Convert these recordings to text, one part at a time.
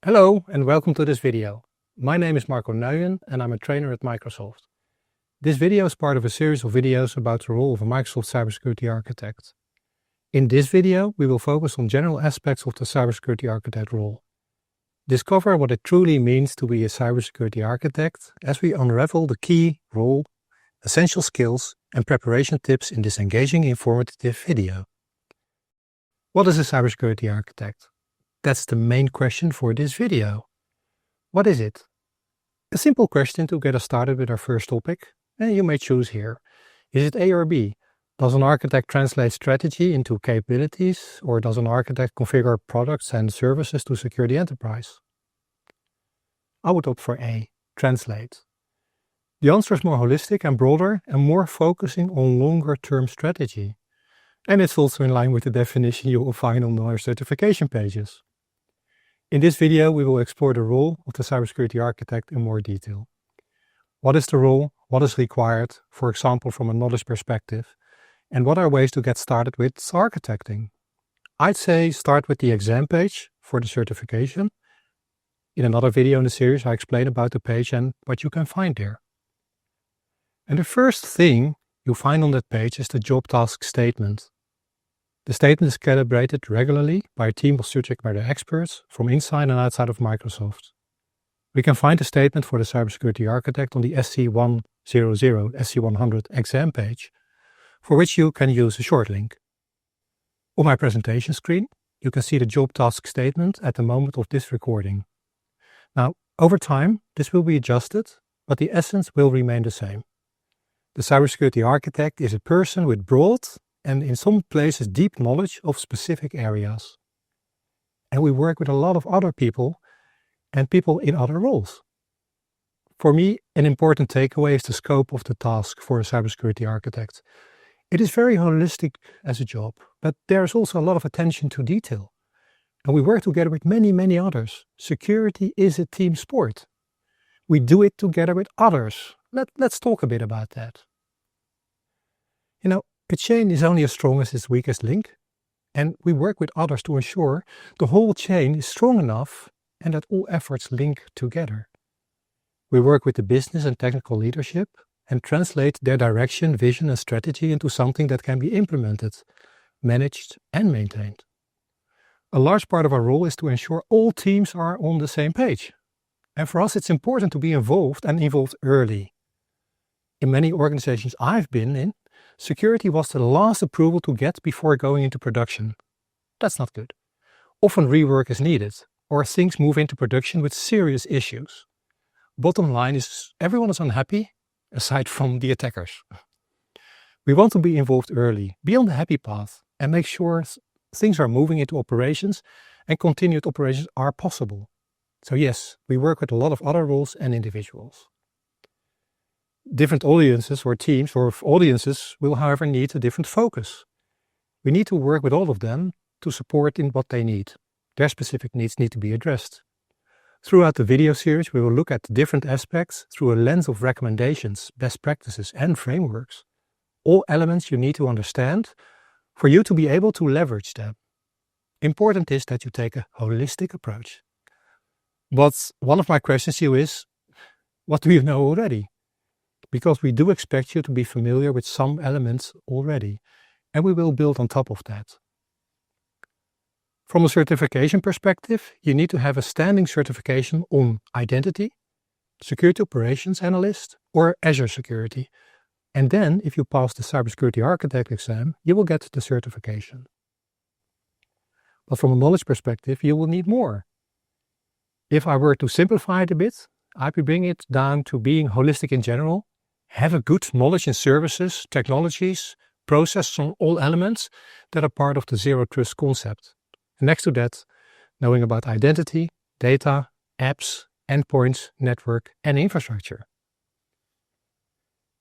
Hello and welcome to this video. My name is Marco Nuyen and I'm a trainer at Microsoft. This video is part of a series of videos about the role of a Microsoft cybersecurity architect. In this video, we will focus on general aspects of the cybersecurity architect role. Discover what it truly means to be a cybersecurity architect as we unravel the key role, essential skills and preparation tips in this engaging, informative video. What is a cybersecurity architect? That's the main question for this video. What is it? A simple question to get us started with our first topic, and you may choose here. Is it A or B? Does an architect translate strategy into capabilities, or does an architect configure products and services to secure the enterprise? I would opt for A, translate. The answer is more holistic and broader and more focusing on longer-term strategy. And it's also in line with the definition you will find on our certification pages. In this video, we will explore the role of the cybersecurity architect in more detail. What is the role? What is required, for example, from a knowledge perspective? And what are ways to get started with architecting? I'd say start with the exam page for the certification. In another video in the series, I explain about the page and what you can find there. And the first thing you find on that page is the job task statement. The statement is calibrated regularly by a team of subject matter experts from inside and outside of Microsoft. We can find the statement for the cybersecurity architect on the SC-100, SC-100 exam page, for which you can use a short link. On my presentation screen, you can see the job task statement at the moment of this recording. Now, over time, this will be adjusted, but the essence will remain the same. The cybersecurity architect is a person with broad and in some places deep knowledge of specific areas. And we work with a lot of other people and people in other roles. For me, an important takeaway is the scope of the task for a cybersecurity architect. It is very holistic as a job, but there is also a lot of attention to detail. And we work together with many others. Security is a team sport. We do it together with others. Let's talk a bit about that. You know, a chain is only as strong as its weakest link, and we work with others to ensure the whole chain is strong enough and that all efforts link together. We work with the business and technical leadership and translate their direction, vision and strategy into something that can be implemented, managed and maintained. A large part of our role is to ensure all teams are on the same page. And for us it's important to be involved and involved early. In many organizations I've been in, security was the last approval to get before going into production. That's not good. Often rework is needed, or things move into production with serious issues. Bottom line is everyone is unhappy, aside from the attackers. We want to be involved early, be on the happy path, and make sure things are moving into operations and continued operations are possible. So yes, we work with a lot of other roles and individuals. Different audiences or teams or audiences will however need a different focus. We need to work with all of them to support in what they need. Their specific needs need to be addressed. Throughout the video series we will look at the different aspects through a lens of recommendations, best practices and frameworks. All elements you need to understand for you to be able to leverage them. Important is that you take a holistic approach. But one of my questions to you is, what do you know already? Because we do expect you to be familiar with some elements already, and we will build on top of that. From a certification perspective, you need to have a standing certification on Identity, Security Operations Analyst, or Azure Security. And then, if you pass the Cybersecurity Architect exam, you will get the certification. But from a knowledge perspective, you will need more. If I were to simplify it a bit, I would bring it down to being holistic in general, have a good knowledge in services, technologies, processes on all elements that are part of the Zero Trust concept. And next to that, knowing about identity, data, apps, endpoints, network and infrastructure.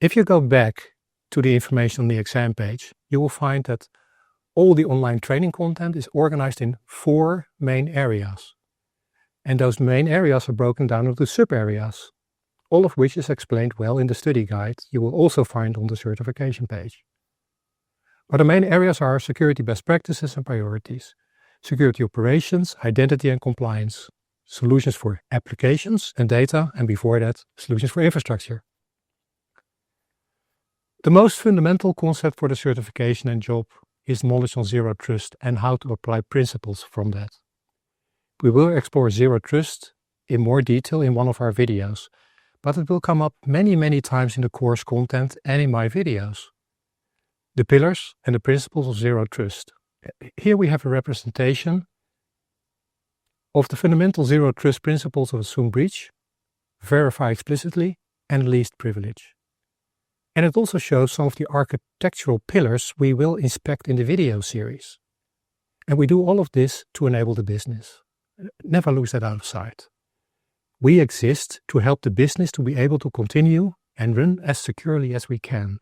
If you go back to the information on the exam page, you will find that all the online training content is organized in 4 main areas. And those main areas are broken down into sub-areas, all of which is explained well in the study guide you will also find on the certification page. But the main areas are security best practices and priorities, security operations, identity and compliance, solutions for applications and data, and before that, solutions for infrastructure. The most fundamental concept for the certification and job is knowledge on zero trust and how to apply principles from that. We will explore zero trust in more detail in one of our videos, but it will come up many times in the course content and in my videos. The pillars and the principles of zero trust. Here we have a representation of the fundamental zero trust principles of assume breach, verify explicitly, and least privilege. And it also shows some of the architectural pillars we will inspect in the video series. And we do all of this to enable the business. Never lose that out of sight. We exist to help the business to be able to continue and run as securely as we can.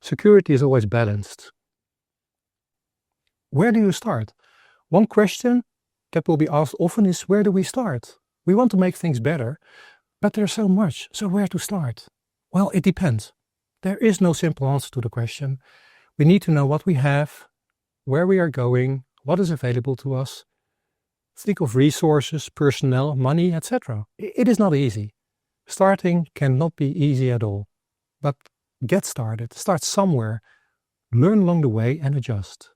Security is always balanced. Where do you start? One question that will be asked often is, where do we start? We want to make things better, but there's so much, so where to start? Well, it depends. There is no simple answer to the question. We need to know what we have, where we are going, what is available to us. Think of resources, personnel, money, etc. It is not easy. Starting cannot be easy at all. But get started. Start somewhere. Learn along the way and adjust.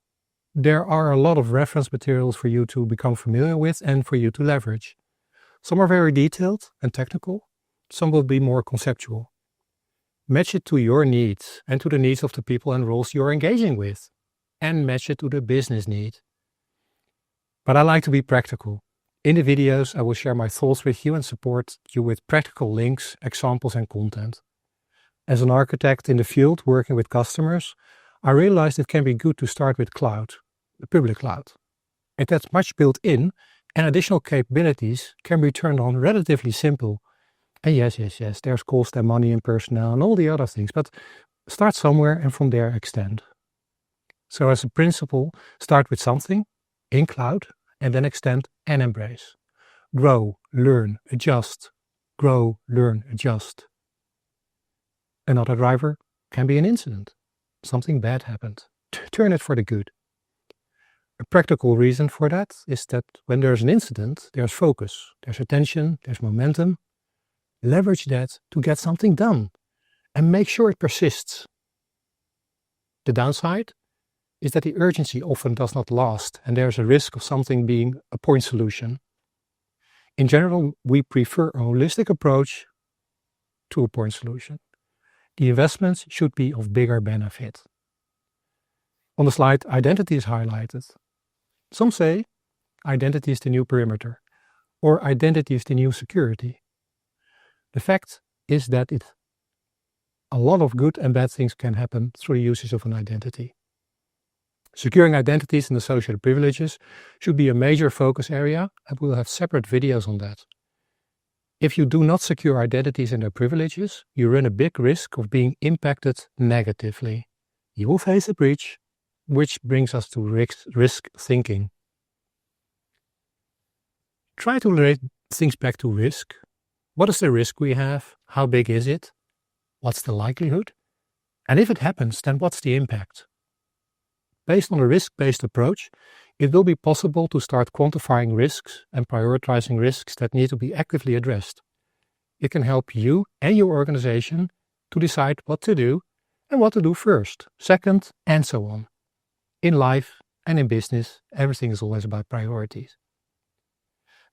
There are a lot of reference materials for you to become familiar with and for you to leverage. Some are very detailed and technical. Some will be more conceptual. Match it to your needs and to the needs of the people and roles you're engaging with. And match it to the business need. But I like to be practical. In the videos, I will share my thoughts with you and support you with practical links, examples, and content. As an architect in the field working with customers, I realized it can be good to start with cloud, the public cloud. It has much built in, and additional capabilities can be turned on relatively simple. And yes, there's cost and money and personnel and all the other things, but start somewhere and from there extend. So as a principle, start with something in cloud and then extend and embrace. Grow, learn, adjust. Grow, learn, adjust. Another driver can be an incident. Something bad happened. Turn it for the good. A practical reason for that is that when there's an incident, there's focus, there's attention, there's momentum. Leverage that to get something done and make sure it persists. The downside is that the urgency often does not last and there's a risk of something being a point solution. In general, we prefer a holistic approach to a point solution. The investments should be of bigger benefit. On the slide, identity is highlighted. Some say identity is the new perimeter, or identity is the new security. The fact is that a lot of good and bad things can happen through the usage of an identity. Securing identities and associated privileges should be a major focus area, and we'll have separate videos on that. If you do not secure identities and their privileges, you run a big risk of being impacted negatively. You will face a breach, which brings us to risk thinking. Try to relate things back to risk. What is the risk we have? How big is it? What's the likelihood? And if it happens, then what's the impact? Based on a risk-based approach, it will be possible to start quantifying risks and prioritizing risks that need to be actively addressed. It can help you and your organization to decide what to do and what to do first, second, and so on. In life and in business, everything is always about priorities.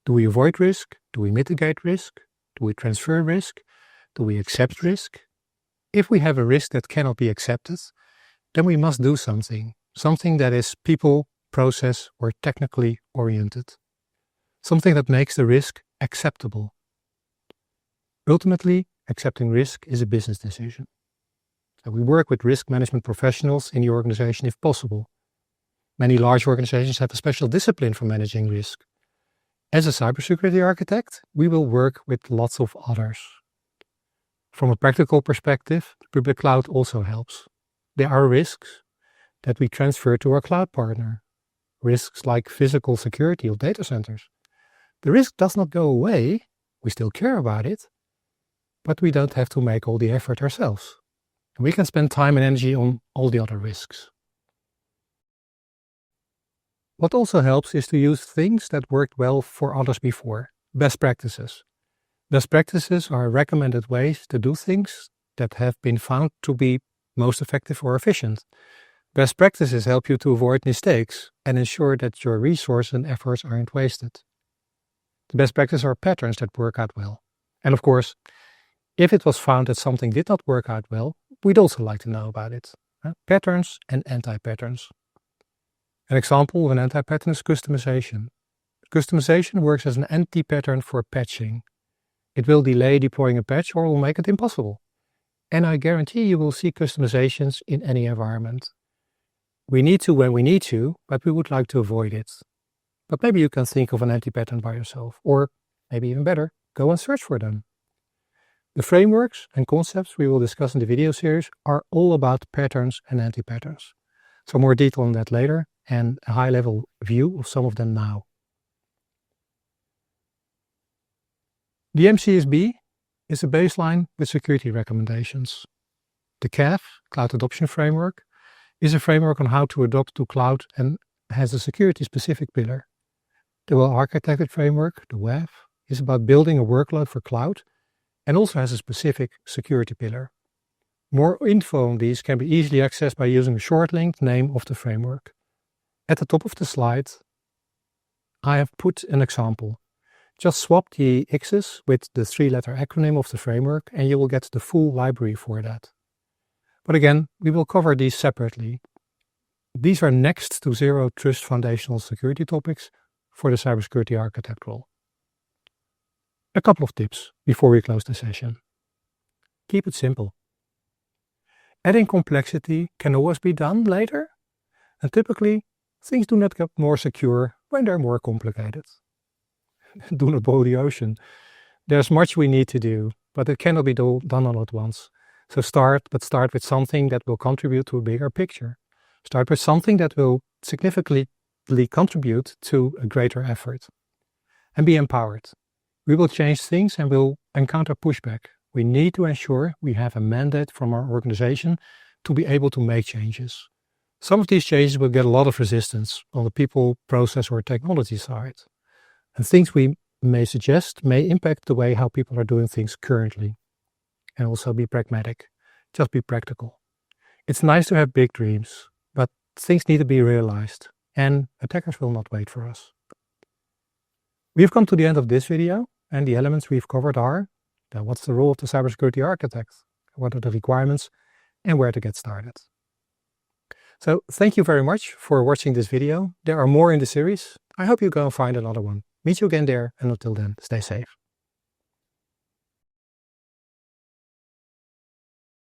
Do we avoid risk? Do we mitigate risk? Do we transfer risk? Do we accept risk? If we have a risk that cannot be accepted, then we must do something that is people, process, or technically oriented. Something that makes the risk acceptable. Ultimately, accepting risk is a business decision. So we work with risk management professionals in the organization if possible. Many large organizations have a special discipline for managing risk. As a cybersecurity architect, we will work with lots of others. From a practical perspective, the public cloud also helps. There are risks that we transfer to our cloud partner. Risks like physical security of data centers. The risk does not go away, we still care about it, but we don't have to make all the effort ourselves. And we can spend time and energy on all the other risks. What also helps is to use things that worked well for others before. Best practices. Best practices are recommended ways to do things that have been found to be most effective or efficient. Best practices help you to avoid mistakes and ensure that your resources and efforts aren't wasted. The best practices are patterns that work out well. And of course, if it was found that something did not work out well, we'd also like to know about it. Patterns and anti-patterns. An example of an anti-pattern is customization. Customization works as an anti-pattern for patching. It will delay deploying a patch or will make it impossible. And I guarantee you will see customizations in any environment. We need to when we need to, but we would like to avoid it. But maybe you can think of an anti-pattern by yourself, or maybe even better, go and search for them. The frameworks and concepts we will discuss in the video series are all about patterns and anti-patterns. So more detail on that later and a high-level view of some of them now. The MCSB is a baseline with security recommendations. The CAF, Cloud Adoption Framework, is a framework on how to adopt to cloud and has a security-specific pillar. The well-architected framework, the WAF, is about building a workload for cloud and also has a specific security pillar. More info on these can be easily accessed by using a short-linked name of the framework. At the top of the slide, I have put an example. Just swap the X's with the three-letter acronym of the framework and you will get the full library for that. But again, we will cover these separately. These are next to Zero Trust foundational security topics for the cybersecurity architect role. A couple of tips before we close the session. Keep it simple. Adding complexity can always be done later, and typically things do not get more secure when they're more complicated. Do not boil the ocean. There's much we need to do, but it cannot be done all at once. So start with something that will contribute to a bigger picture. Start with something that will significantly contribute to a greater effort. And be empowered. We will change things and will encounter pushback. We need to ensure we have a mandate from our organization to be able to make changes. Some of these changes will get a lot of resistance on the people, process, or technology side. And things we may suggest may impact the way how people are doing things currently. And also be pragmatic. Just be practical. It's nice to have big dreams, but things need to be realized, and attackers will not wait for us. We've come to the end of this video, and the elements we've covered are what's the role of the cybersecurity architect, what are the requirements, and where to get started. So thank you very much for watching this video. There are more in the series. I hope you go and find another one. Meet you again there, and until then, stay safe.